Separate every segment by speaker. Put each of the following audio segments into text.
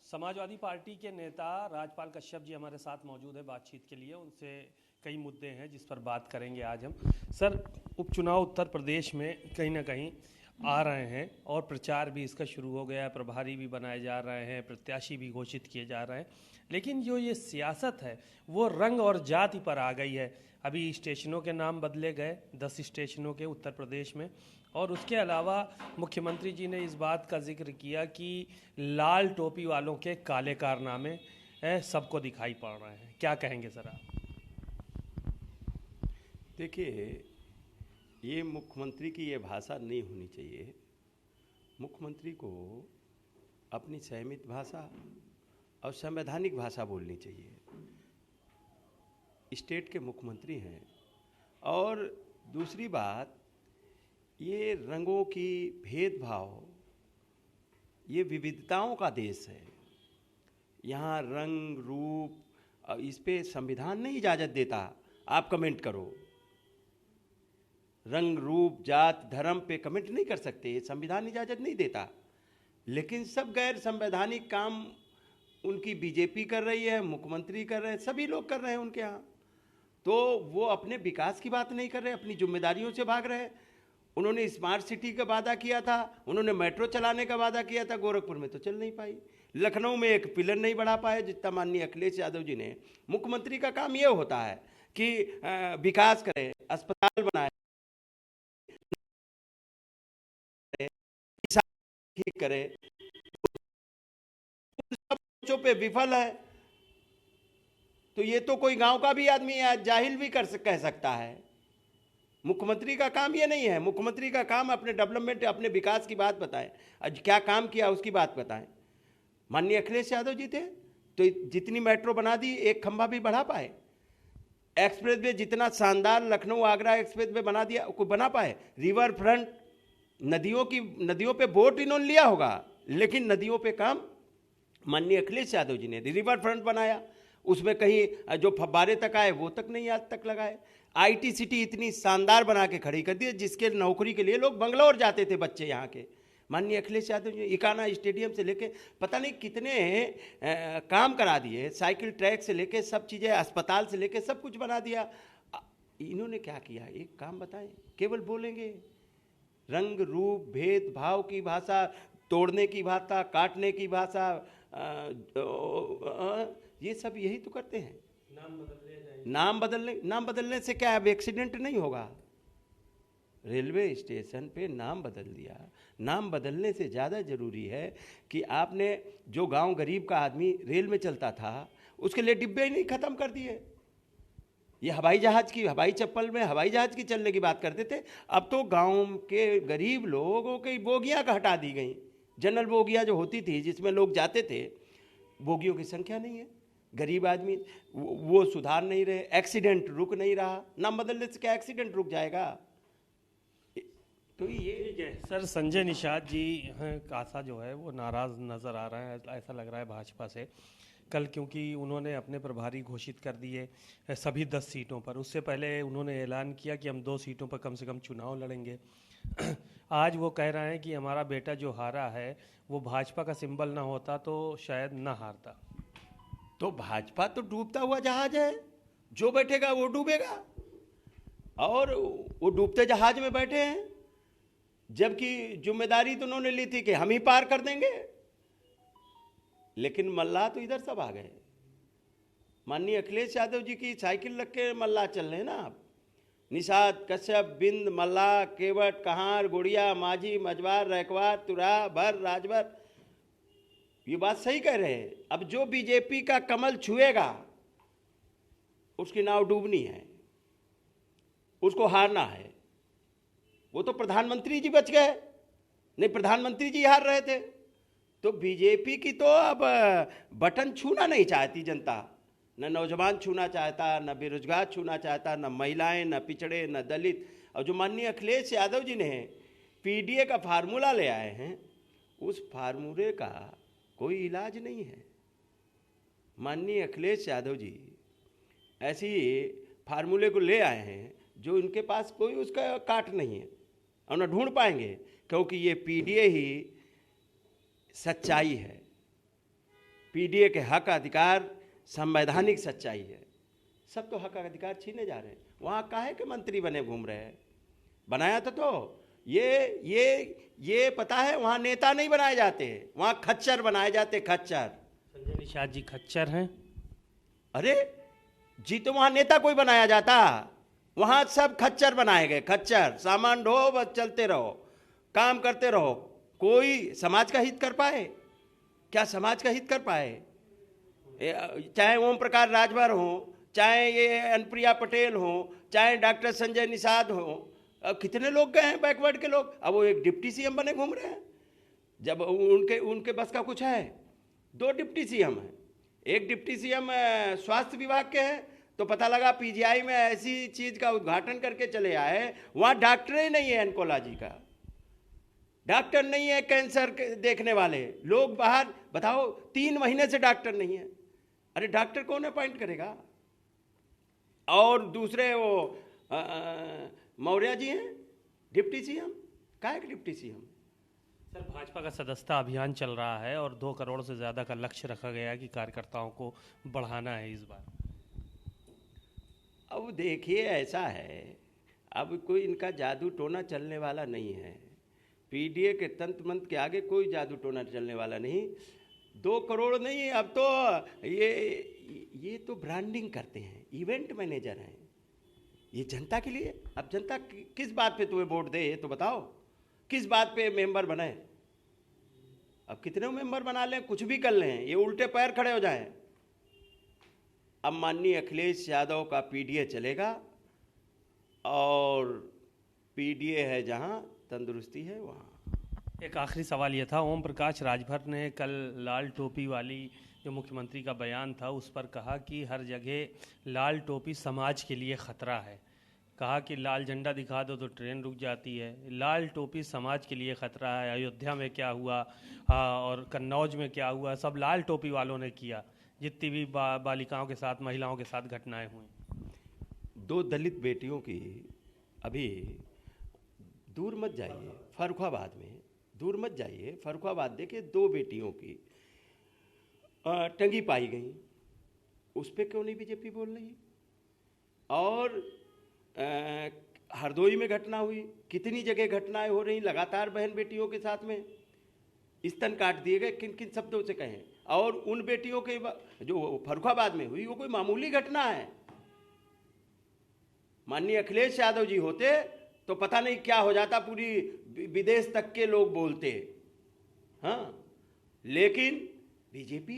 Speaker 1: Samajwadi party के नेता राजपाल कश्यप जी हमारे साथ मौजूद है बातचीत के लिए। उनसे कई मुद्दे हैं जिस पर बात करेंगे आज हम। सर, उपचुनाव उत्तर प्रदेश में कहीं ना कहीं आ रहे हैं और प्रचार भी इसका शुरू हो गया है, प्रभारी भी बनाए जा रहे हैं, प्रत्याशी भी घोषित किए जा रहे हैं। लेकिन जो ये सियासत है वो रंग और जाति पर आ गई है। अभी स्टेशनों के नाम बदले गए 10 स्टेशनों के उत्तर प्रदेश में, और उसके अलावा मुख्यमंत्री जी ने इस बात का जिक्र किया कि लाल टोपी वालों के काले कारनामे सबको दिखाई पड़ रहे हैं। क्या कहेंगे सर आप?
Speaker 2: देखिए, ये मुख्यमंत्री की ये भाषा नहीं होनी चाहिए। मुख्यमंत्री को अपनी संयमित भाषा और संवैधानिक भाषा बोलनी चाहिए। स्टेट के मुख्यमंत्री हैं। और दूसरी बात, ये रंगों की भेदभाव, ये विविधताओं का देश है। यहाँ रंग रूप इस पे संविधान नहीं इजाज़त देता। आप कमेंट करो, रंग रूप जात धर्म पे कमेंट नहीं कर सकते, ये संविधान इजाज़त नहीं देता। लेकिन सब गैर संवैधानिक काम उनकी बीजेपी कर रही है, मुख्यमंत्री कर रहे हैं, सभी लोग कर रहे हैं उनके यहाँ। तो वो अपने विकास की बात नहीं कर रहे, अपनी जिम्मेदारियों से भाग रहे हैं। उन्होंने स्मार्ट सिटी का वादा किया था, उन्होंने मेट्रो चलाने का वादा किया था, गोरखपुर में तो चल नहीं पाई। लखनऊ में एक पिलर नहीं बढ़ा पाए जितना माननीय अखिलेश यादव जी ने। मुख्यमंत्री का काम ये होता है कि विकास करें, अस्पताल बनाए, ठीक करे, सब पे विफल है। तो ये तो कोई गांव का भी आदमी जाहिल भी कह सकता है। मुख्यमंत्री का काम ये नहीं है। मुख्यमंत्री का काम अपने डेवलपमेंट, अपने विकास की बात बताएं, आज क्या काम किया उसकी बात बताएं। माननीय अखिलेश यादव जी थे तो जितनी मेट्रो बना दी, एक खंभा भी बढ़ा पाए। एक्सप्रेस वे जितना शानदार लखनऊ आगरा एक्सप्रेस वे बना दिया, कोई बना पाए? रिवर फ्रंट, नदियों पे बोट इन्होंने लिया होगा, लेकिन नदियों पे काम माननीय अखिलेश यादव जी ने। रिवर फ्रंट बनाया, उसमें कहीं जो फव्वारे तक आए वो तक नहीं आज तक लगाए। आईटी सिटी इतनी शानदार बना के खड़ी कर दी जिसके नौकरी के लिए लोग बंगलौर जाते थे बच्चे यहाँ के। माननीय अखिलेश यादव जी इकाना स्टेडियम से लेके पता नहीं कितने काम करा दिए, साइकिल ट्रैक से लेके सब चीज़ें, अस्पताल से लेके सब कुछ बना दिया। इन्होंने क्या किया? एक काम बताएं। केवल बोलेंगे रंग रूप भेदभाव की भाषा, तोड़ने की भाषा, काटने की भाषा, ये सब यही तो करते हैं। नाम बदलने से क्या है? एक्सीडेंट नहीं होगा। रेलवे स्टेशन पे नाम बदल दिया। नाम बदलने से ज़्यादा ज़रूरी है कि आपने जो गांव गरीब का आदमी रेल में चलता था उसके लिए डिब्बे ही नहीं ख़त्म कर दिए। ये हवाई जहाज़ की, हवाई चप्पल में हवाई जहाज़ की चलने की बात करते थे, अब तो गांव के गरीब लोगों की बोगियां का हटा दी गई। जनरल बोगियां जो होती थी जिसमें लोग जाते थे, बोगियों की संख्या नहीं है। गरीब आदमी वो सुधार नहीं रहे, एक्सीडेंट रुक नहीं रहा। नाम बदलने से क्या एक्सीडेंट रुक जाएगा? तो ये
Speaker 1: ठीक है सर। संजय निषाद जी कासा जो है वो नाराज़ नज़र आ रहा है, ऐसा लग रहा है भाजपा से कल, क्योंकि उन्होंने अपने प्रभारी घोषित कर दिए सभी 10 सीटों पर। उससे पहले उन्होंने ऐलान किया कि हम 2 सीटों पर कम से कम चुनाव लड़ेंगे। आज वो कह रहे हैं कि हमारा बेटा जो हारा है वो भाजपा का सिंबल ना होता तो शायद ना हारता।
Speaker 2: तो भाजपा तो डूबता हुआ जहाज है, जो बैठेगा वो डूबेगा, और वो डूबते जहाज में बैठे हैं। जबकि जिम्मेदारी तो उन्होंने ली थी कि हम ही पार कर देंगे, लेकिन मल्लाह तो इधर सब आ गए। माननीय अखिलेश यादव जी की साइकिल रख के मल्लाह चल रहे हैं ना आप। निषाद, कश्यप, बिंद, मल्लाह, केवट, कहार, गुड़िया, माझी, मजवार, रैकवार, तुरा, भर, राजभर, ये बात सही कह रहे हैं। अब जो बीजेपी का कमल छुएगा उसकी नाव डूबनी है, उसको हारना है। वो तो प्रधानमंत्री जी बच गए, नहीं प्रधानमंत्री जी हार रहे थे। तो बीजेपी की तो अब बटन छूना नहीं चाहती जनता। न नौजवान छूना चाहता, न बेरोजगार छूना चाहता, न महिलाएं, न पिछड़े, न दलित। और जो माननीय अखिलेश यादव जी ने पीडीए का फार्मूला ले आए हैं, उस फार्मूले का कोई इलाज नहीं है। माननीय अखिलेश यादव जी ऐसी फार्मूले को ले आए हैं जो इनके पास कोई उसका काट नहीं है और न ढूंढ पाएंगे, क्योंकि ये पीडीए ही सच्चाई है। पीडीए के हक अधिकार संवैधानिक सच्चाई है। सब तो हक अधिकार छीने जा रहे हैं। वहाँ काहे के मंत्री बने घूम रहे हैं? बनाया तो ये पता है, वहाँ नेता नहीं बनाए जाते, वहाँ खच्चर बनाए जाते, खच्चर।
Speaker 1: संजय निषाद जी खच्चर हैं?
Speaker 2: अरे जी, तो वहाँ नेता कोई बनाया जाता? वहाँ सब खच्चर बनाए गए, खच्चर। सामान ढो, बस चलते रहो, काम करते रहो। कोई समाज का हित कर पाए? क्या समाज का हित कर पाए? चाहे ओम प्रकाश राजभर हो, चाहे ये अनुप्रिया पटेल हो, चाहे डॉक्टर संजय निषाद हो, कितने लोग गए हैं बैकवर्ड के लोग। अब वो एक डिप्टी सीएम बने घूम रहे हैं। जब उनके बस का कुछ है? 2 डिप्टी सीएम हैं। एक डिप्टी सीएम स्वास्थ्य विभाग के हैं, तो पता लगा पीजीआई में ऐसी चीज का उद्घाटन करके चले आए, वहाँ डॉक्टर ही नहीं है, ऑन्कोलॉजी का डॉक्टर नहीं है, कैंसर देखने वाले लोग बाहर। बताओ, 3 महीने से डॉक्टर नहीं है। अरे डॉक्टर कौन अपॉइंट करेगा? और दूसरे वो मौर्य जी हैं डिप्टी सीएम। काहे के डिप्टी सीएम?
Speaker 1: सर, भाजपा का सदस्यता अभियान चल रहा है और 2 करोड़ से ज़्यादा का लक्ष्य रखा गया है कि कार्यकर्ताओं को बढ़ाना है इस बार।
Speaker 2: अब देखिए, ऐसा है, अब कोई इनका जादू टोना चलने वाला नहीं है। पीडीए के तंत्र मंत्र के आगे कोई जादू टोना चलने वाला नहीं। 2 करोड़ नहीं, अब तो ये तो ब्रांडिंग करते हैं, इवेंट मैनेजर हैं ये जनता के लिए। अब जनता किस बात पे तुम्हें वोट दे, ये तो बताओ, किस बात पे मेंबर बने? अब कितने मेंबर बना लें, कुछ भी कर लें, ये उल्टे पैर खड़े हो जाएं। अब माननीय अखिलेश यादव का पीडीए चलेगा, और पीडीए है जहां, तंदुरुस्ती है वहां।
Speaker 1: एक आखिरी सवाल ये था, ओम प्रकाश राजभर ने कल लाल टोपी वाली जो मुख्यमंत्री का बयान था उस पर कहा कि हर जगह लाल टोपी समाज के लिए खतरा है। कहा कि लाल झंडा दिखा दो तो ट्रेन रुक जाती है, लाल टोपी समाज के लिए खतरा है। अयोध्या में क्या हुआ और कन्नौज में क्या हुआ, सब लाल टोपी वालों ने किया। जितनी भी बालिकाओं के साथ, महिलाओं के साथ घटनाएं हुई।
Speaker 2: 2 दलित बेटियों की, अभी दूर मत जाइए, फर्रुखाबाद में दूर मत जाइए, फर्रुखाबाद देखिए, 2 बेटियों की टंगी पाई गई। उस पर क्यों नहीं बीजेपी बोल रही? और हरदोई में घटना हुई, कितनी जगह घटनाएं हो रही लगातार बहन बेटियों के साथ में, स्तन काट दिए गए, किन किन शब्दों से कहें। और उन बेटियों के जो फर्रुखाबाद में हुई, वो कोई मामूली घटना है। माननीय अखिलेश यादव जी होते तो पता नहीं क्या हो जाता, पूरी विदेश तक के लोग बोलते। हाँ, लेकिन बीजेपी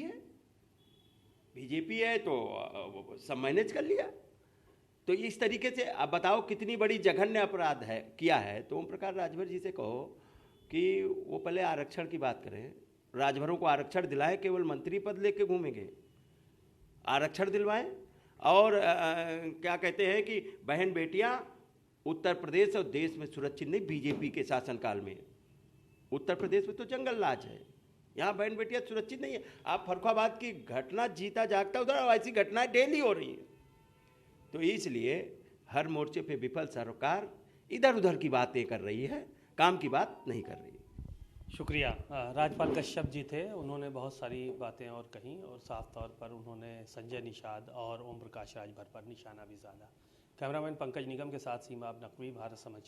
Speaker 2: है तो सब मैनेज कर लिया। तो इस तरीके से अब बताओ कितनी बड़ी जघन्य अपराध है किया है। तो ओम प्रकाश राजभर जी से कहो कि वो पहले आरक्षण की बात करें, राजभरों को आरक्षण दिलाएं, केवल मंत्री पद लेके घूमेंगे, आरक्षण दिलवाएं। और क्या कहते हैं कि बहन बेटियां उत्तर प्रदेश और देश में सुरक्षित नहीं। बीजेपी के शासनकाल में उत्तर प्रदेश में तो जंगल राज है, यहाँ बहन बेटियां सुरक्षित नहीं है। आप फर्रुखाबाद की घटना जीता जागता उधर, ऐसी घटनाएं डेली हो रही हैं। तो इसलिए हर मोर्चे पे विफल सरकार इधर उधर की बातें कर रही है, काम की बात नहीं कर रही।
Speaker 1: शुक्रिया। राजपाल कश्यप जी थे, उन्होंने बहुत सारी बातें और कहीं, और साफ तौर पर उन्होंने संजय निषाद और ओम प्रकाश राजभर पर निशाना भी साधा। कैमरामैन पंकज निगम के साथ सीमा नकवी, भारत समाचार।